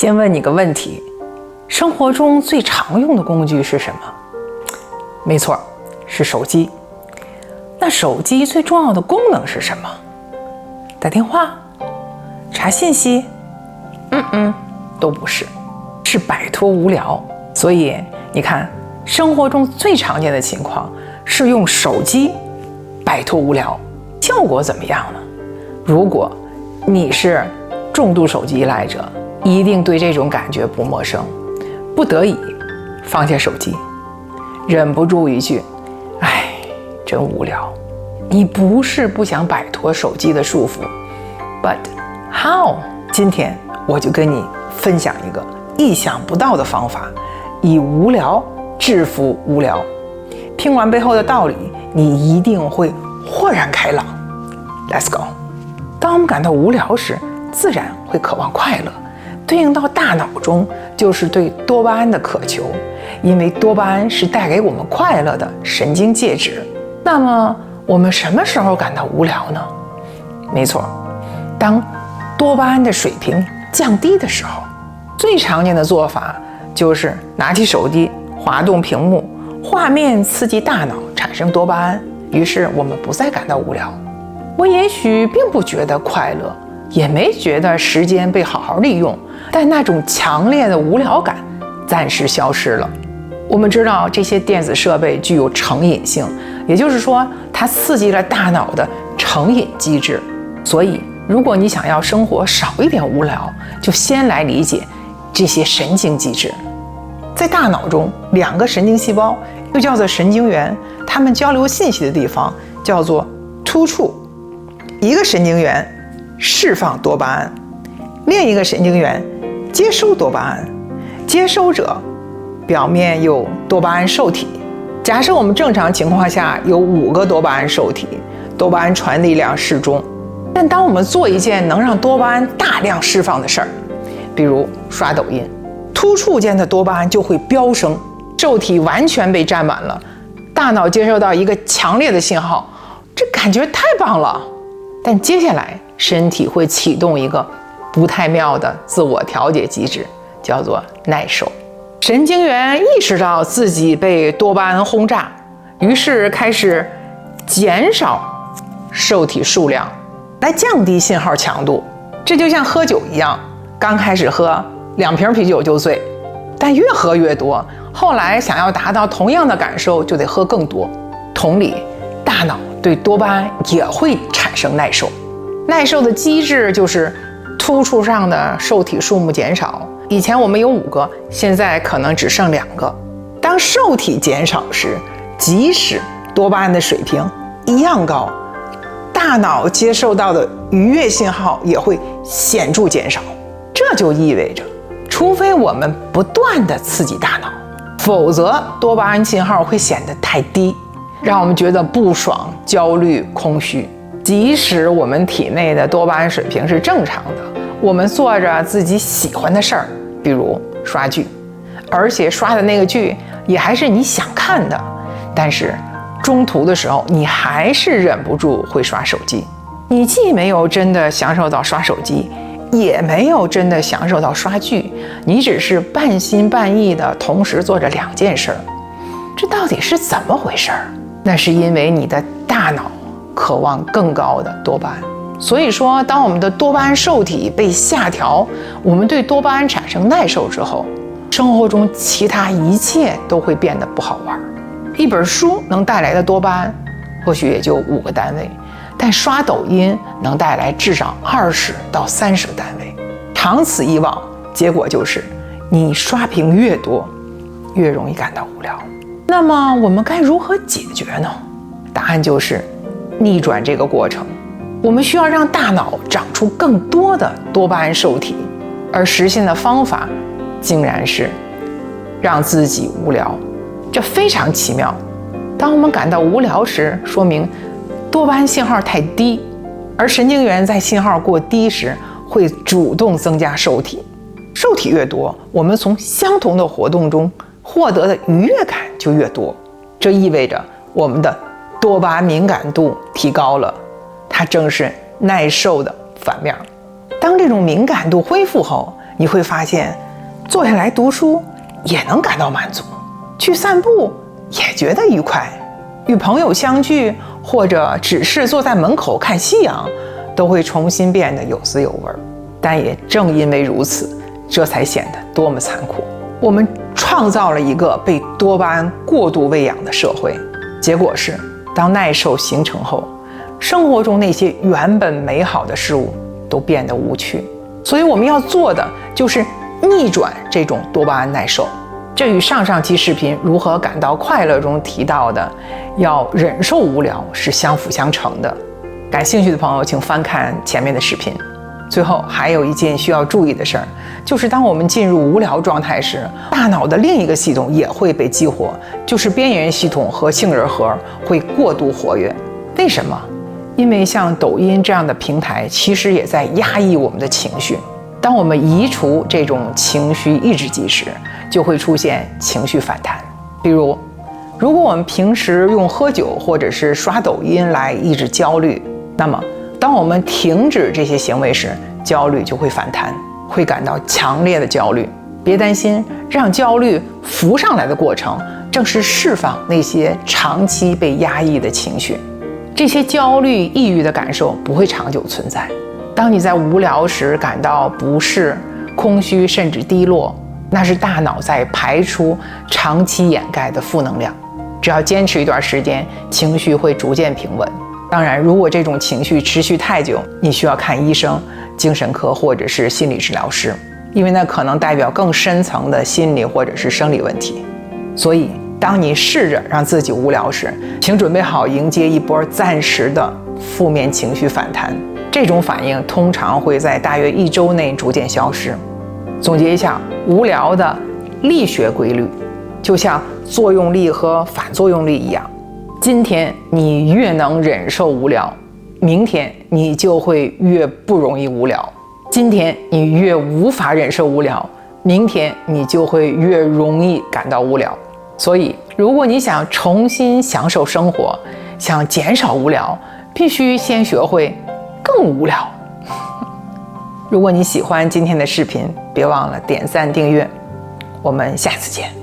先问你个问题，生活中最常用的工具是什么？没错，是手机。那手机最重要的功能是什么？打电话？查信息？都不是，是摆脱无聊。所以你看，生活中最常见的情况是用手机摆脱无聊，效果怎么样呢？如果你是重度手机依赖者，一定对这种感觉不陌生。不得已放下手机，忍不住一句：哎，真无聊。你不是不想摆脱手机的束缚 ，but how？ 今天我就跟你分享一个意想不到的方法，以无聊制服无聊。听完背后的道理，你一定会豁然开朗。Let's go。当我们感到无聊时，自然会渴望快乐，对应到大脑中就是对多巴胺的渴求，因为多巴胺是带给我们快乐的神经介质。那么我们什么时候感到无聊呢？没错，当多巴胺的水平降低的时候。最常见的做法就是拿起手机，滑动屏幕，画面刺激大脑产生多巴胺，于是我们不再感到无聊。我也许并不觉得快乐，也没觉得时间被好好利用，但那种强烈的无聊感暂时消失了。我们知道这些电子设备具有成瘾性，也就是说它刺激了大脑的成瘾机制。所以如果你想要生活少一点无聊，就先来理解这些神经机制。在大脑中，两个神经细胞又叫做神经元，它们交流信息的地方叫做突触。一个神经元释放多巴胺，另一个神经元接收多巴胺。接收者表面有多巴胺受体。假设我们正常情况下有5个多巴胺受体，多巴胺传递量适中。但当我们做一件能让多巴胺大量释放的事儿，比如刷抖音，突触间的多巴胺就会飙升，受体完全被占满了，大脑接收到一个强烈的信号，这感觉太棒了。但接下来身体会启动一个不太妙的自我调节机制，叫做耐受。神经元意识到自己被多巴胺轰炸，于是开始减少受体数量，来降低信号强度。这就像喝酒一样，刚开始喝2瓶啤酒就醉，但越喝越多，后来想要达到同样的感受就得喝更多。同理，大脑对多巴胺也会产生耐受。耐受的机制就是突触上的受体数目减少，以前我们有5个，现在可能只剩2个。当受体减少时，即使多巴胺的水平一样高，大脑接受到的愉悦信号也会显著减少。这就意味着，除非我们不断地刺激大脑，否则多巴胺信号会显得太低，让我们觉得不爽、焦虑、空虚。即使我们体内的多巴胺水平是正常的，我们做着自己喜欢的事儿，比如刷剧，而且刷的那个剧也还是你想看的，但是中途的时候你还是忍不住会刷手机。你既没有真的享受到刷手机，也没有真的享受到刷剧，你只是半心半意的同时做着2件事。这到底是怎么回事？那是因为你的大脑渴望更高的多巴胺。所以说，当我们的多巴胺受体被下调，我们对多巴胺产生耐受之后，生活中其他一切都会变得不好玩。一本书能带来的多巴胺或许也就5个单位，但刷抖音能带来至少20到30个单位。长此以往，结果就是你刷屏越多，越容易感到无聊。那么我们该如何解决呢？答案就是逆转这个过程。我们需要让大脑长出更多的多巴胺受体，而实现的方法竟然是让自己无聊。这非常奇妙。当我们感到无聊时，说明多巴胺信号太低，而神经元在信号过低时会主动增加受体。受体越多，我们从相同的活动中获得的愉悦感就越多。这意味着我们的多巴胺敏感度提高了，它正是耐受的反面。当这种敏感度恢复后，你会发现，坐下来读书也能感到满足，去散步也觉得愉快，与朋友相聚或者只是坐在门口看夕阳，都会重新变得有滋有味。但也正因为如此，这才显得多么残酷。我们创造了一个被多巴胺过度喂养的社会，结果是，当耐受形成后，生活中那些原本美好的事物都变得无趣。所以我们要做的就是逆转这种多巴胺耐受。这与上期视频如何感到快乐中提到的要忍受无聊是相辅相成的。感兴趣的朋友请翻看前面的视频。最后还有一件需要注意的事儿，就是当我们进入无聊状态时，大脑的另一个系统也会被激活，就是边缘系统和杏仁核会过度活跃。为什么？因为像抖音这样的平台其实也在压抑我们的情绪。当我们移除这种情绪抑制剂时，就会出现情绪反弹。比如，如果我们平时用喝酒或者是刷抖音来抑制焦虑，那么当我们停止这些行为时，焦虑就会反弹，会感到强烈的焦虑。别担心，让焦虑浮上来的过程，正是释放那些长期被压抑的情绪。这些焦虑、抑郁的感受不会长久存在。当你在无聊时感到不适、空虚甚至低落，那是大脑在排出长期掩盖的负能量。只要坚持一段时间，情绪会逐渐平稳。当然，如果这种情绪持续太久，你需要看医生、精神科或者是心理治疗师，因为那可能代表更深层的心理或者是生理问题。所以，当你试着让自己无聊时，请准备好迎接一波暂时的负面情绪反弹。这种反应通常会在大约1周内逐渐消失。总结一下，无聊的力学规律，就像作用力和反作用力一样。今天你越能忍受无聊，明天你就会越不容易无聊。今天你越无法忍受无聊，明天你就会越容易感到无聊。所以，如果你想重新享受生活，想减少无聊，必须先学会更无聊。如果你喜欢今天的视频，别忘了点赞订阅。我们下次见。